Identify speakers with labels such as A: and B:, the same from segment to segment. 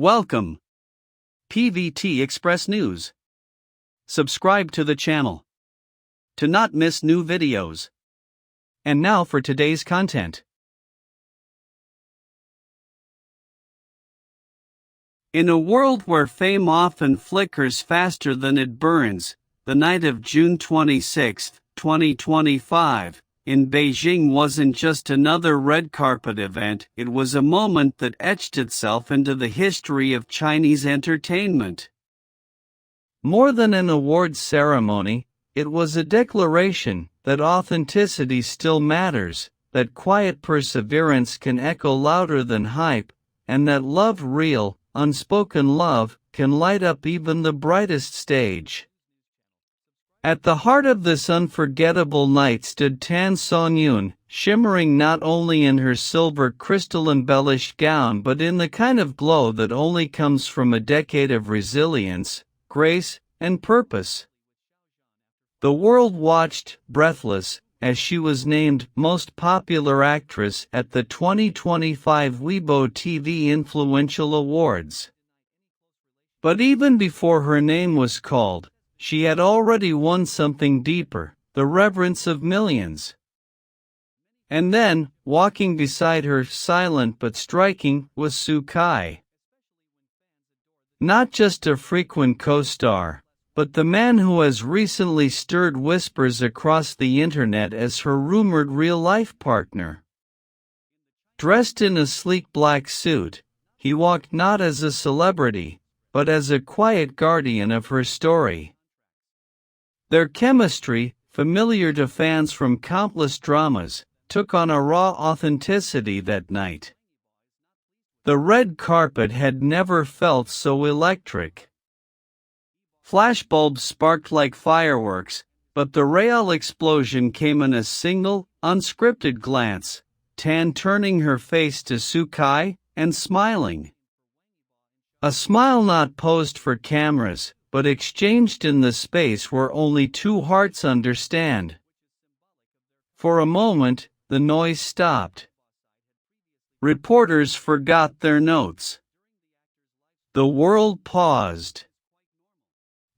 A: Welcome, PVT Express News. Subscribe to the channel to not miss new videos. And now for today's content. In a world where fame often flickers faster than it burns, the night of June 26, 2025, in Beijing wasn't just another red carpet event, it was a moment that etched itself into the history of Chinese entertainment. More than an awards ceremony, it was a declaration that authenticity still matters, that quiet perseverance can echo louder than hype, and that love, real, unspoken love, can light up even the brightest stage. At the heart of this unforgettable night stood Songyun, shimmering not only in her silver crystal-embellished gown but in the kind of glow that only comes from a decade of resilience, grace, and purpose. The world watched, breathless, as she was named Most Popular Actress at the 2025 Weibo TV Influential Awards. But even before her name was called, she had already won something deeper, the reverence of millions. And then, walking beside her, silent but striking, was Su Kai. Not just a frequent co-star, but the man who has recently stirred whispers across the internet as her rumored real-life partner. Dressed in a sleek black suit, he walked not as a celebrity, but as a quiet guardian of her story. Their chemistry, familiar to fans from countless dramas, took on a raw authenticity that night. The red carpet had never felt so electric. Flashbulbs sparked like fireworks, but the real explosion came in a single, unscripted glance, Tan turning her face to Su Kai and smiling. A smile not posed for cameras, but exchanged in the space where only two hearts understand. For a moment, the noise stopped. Reporters forgot their notes. The world paused.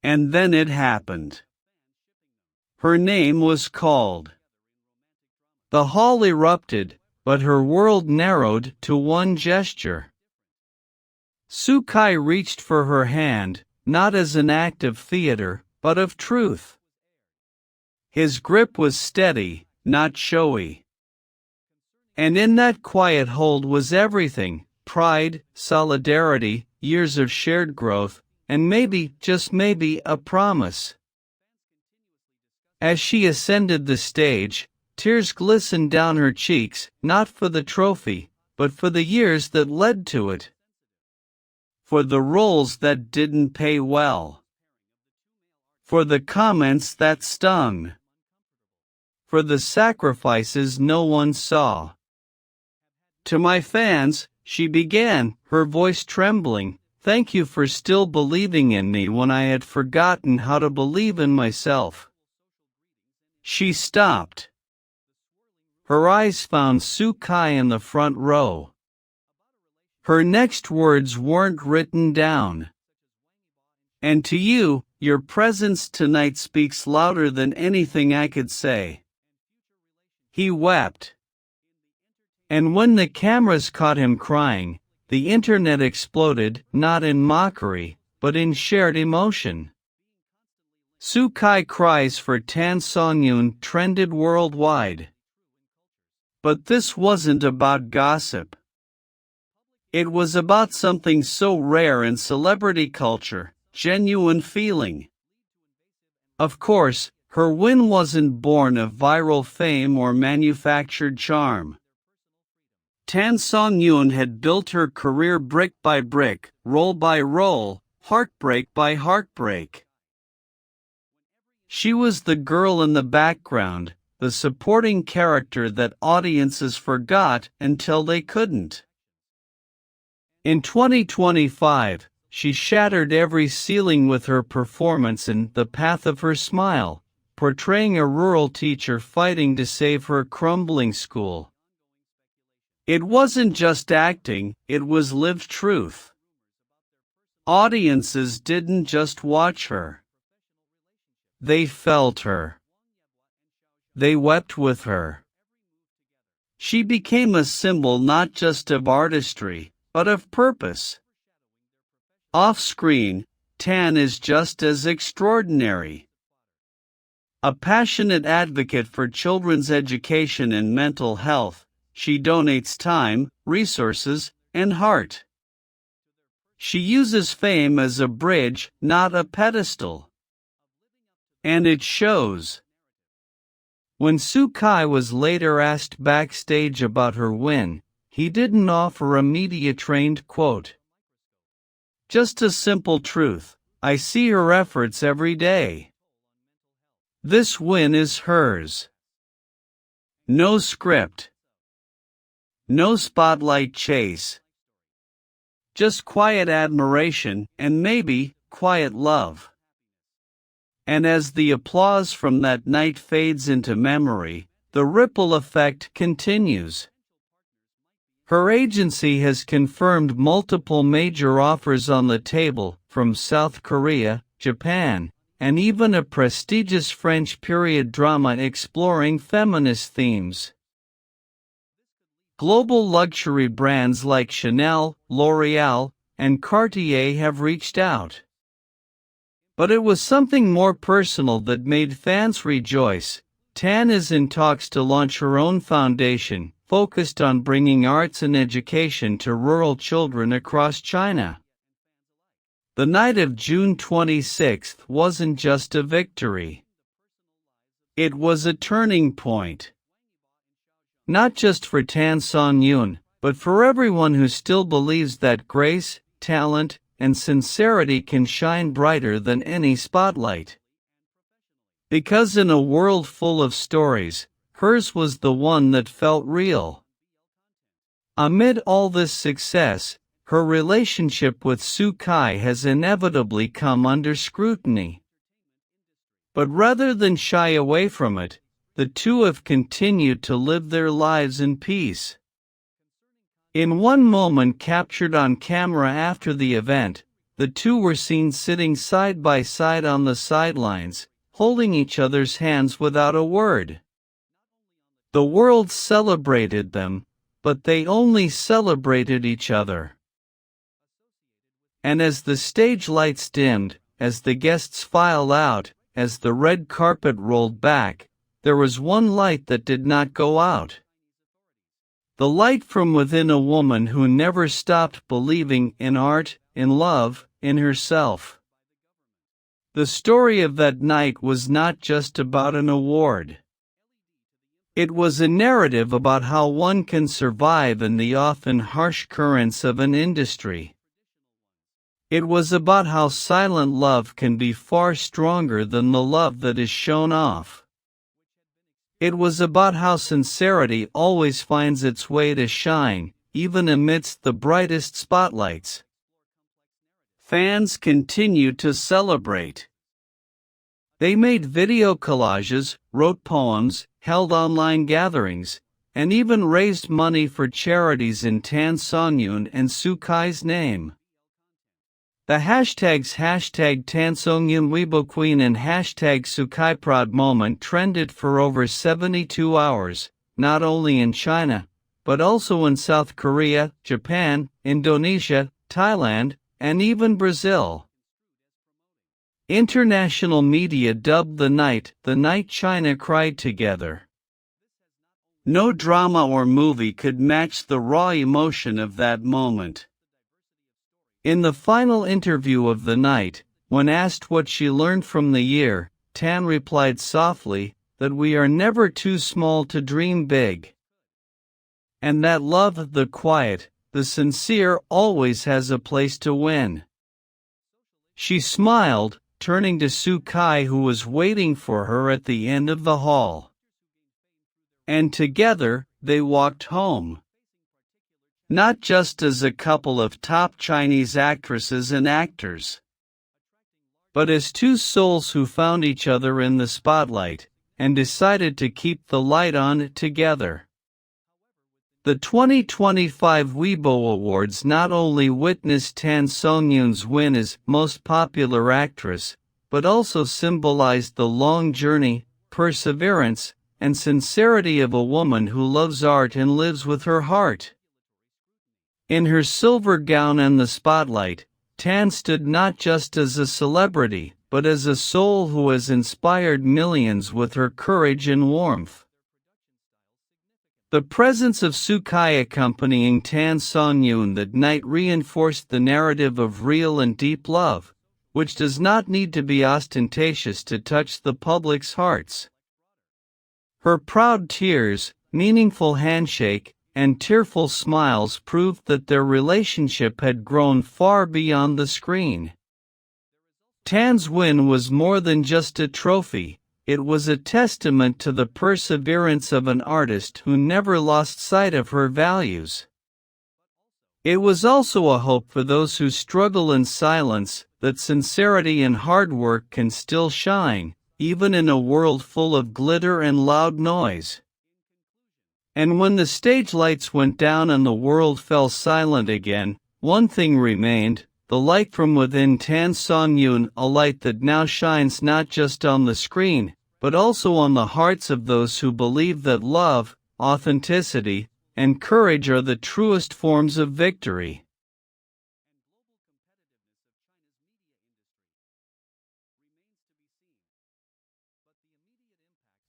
A: And then it happened. Her name was called. The hall erupted, but her world narrowed to one gesture. Su Kai reached for her hand, not as an act of theater, but of truth. His grip was steady, not showy. And in that quiet hold was everything: pride, solidarity, years of shared growth, and maybe, just maybe, a promise. As she ascended the stage, tears glistened down her cheeks, not for the trophy, but for the years that led to it. For the roles that didn't pay well. For the comments that stung. For the sacrifices no one saw. To my fans, she began, her voice trembling, thank you for still believing in me when I had forgotten how to believe in myself. She stopped. Her eyes found Su Kai in the front row. Her next words weren't written down. And to you, your presence tonight speaks louder than anything I could say. He wept. And when the cameras caught him crying, the internet exploded, not in mockery, but in shared emotion. Su Kai cries for Tansongyun trended worldwide. But this wasn't about gossip. It was about something so rare in celebrity culture, genuine feeling. Of course, her win wasn't born of viral fame or manufactured charm. Tansongyun had built her career brick by brick, roll by roll, heartbreak by heartbreak. She was the girl in the background, the supporting character that audiences forgot until they couldn't. In 2025, she shattered every ceiling with her performance in The Path of Her Smile, portraying a rural teacher fighting to save her crumbling school. It wasn't just acting, it was lived truth. Audiences didn't just watch her. They felt her. They wept with her. She became a symbol not just of artistry, but of purpose. Off-screen, Tan is just as extraordinary. A passionate advocate for children's education and mental health, she donates time, resources, and heart. She uses fame as a bridge, not a pedestal. And it shows. When Su Kai was later asked backstage about her win, he didn't offer a media-trained quote. Just a simple truth, I see her efforts every day. This win is hers. No script. No spotlight chase. Just quiet admiration and maybe quiet love. And as the applause from that night fades into memory, the ripple effect continues. Her agency has confirmed multiple major offers on the table from South Korea, Japan, and even a prestigious French period drama exploring feminist themes. Global luxury brands like Chanel, L'Oreal, and Cartier have reached out. But it was something more personal that made fans rejoice. Tan is in talks to launch her own foundation, focused on bringing arts and education to rural children across China. The night of June 26 wasn't just a victory. It was a turning point. Not just for Tansongyun, but for everyone who still believes that grace, talent, and sincerity can shine brighter than any spotlight. Because in a world full of stories, hers was the one that felt real. Amid all this success, her relationship with Su Kai has inevitably come under scrutiny. But rather than shy away from it, the two have continued to live their lives in peace. In one moment captured on camera after the event, the two were seen sitting side by side on the sidelines, holding each other's hands without a word. The world celebrated them, but they only celebrated each other. And as the stage lights dimmed, as the guests filed out, as the red carpet rolled back, there was one light that did not go out. The light from within a woman who never stopped believing in art, in love, in herself. The story of that night was not just about an award. It was a narrative about how one can survive in the often harsh currents of an industry. It was about how silent love can be far stronger than the love that is shown off. It was about how sincerity always finds its way to shine, even amidst the brightest spotlights. Fans continued to celebrate. They made video collages, wrote poems, held online gatherings, and even raised money for charities in Tansongyun and Su Kai's name. The hashtags #tansongyun Weibo Queen and #SukaiProd moment trended for over 72 hours, not only in China, but also in South Korea, Japan, Indonesia, Thailand, and even Brazil. International media dubbed the night China cried together. No drama or movie could match the raw emotion of that moment. In the final interview of the night, when asked what she learned from the year, Tan replied softly that we are never too small to dream big. And that love, the quiet, the sincere always has a place to win. She smiled, turning to Su Kai who was waiting for her at the end of the hall. And together, they walked home. Not just as a couple of top Chinese actresses and actors, but as two souls who found each other in the spotlight, and decided to keep the light on together. The 2025 Weibo Awards not only witnessed Tansongyun's win as Most Popular Actress, but also symbolized the long journey, perseverance, and sincerity of a woman who loves art and lives with her heart. In her silver gown and the spotlight, Tan stood not just as a celebrity, but as a soul who has inspired millions with her courage and warmth. The presence of Sukai accompanying Tan Songyun that night reinforced the narrative of real and deep love, which does not need to be ostentatious to touch the public's hearts. Her proud tears, meaningful handshake, and tearful smiles proved that their relationship had grown far beyond the screen. Tan's win was more than just a trophy, it was a testament to the perseverance of an artist who never lost sight of her values. It was also a hope for those who struggle in silence, that sincerity and hard work can still shine, even in a world full of glitter and loud noise. And when the stage lights went down and the world fell silent again, one thing remained, the light from within Tan Songyun, a light that now shines not just on the screen, but also on the hearts of those who believe that love, authenticity, and courage are the truest forms of victory.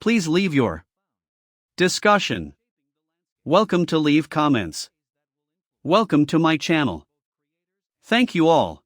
A: Please leave your discussion. Welcome to leave comments. Welcome to my channel. Thank you all.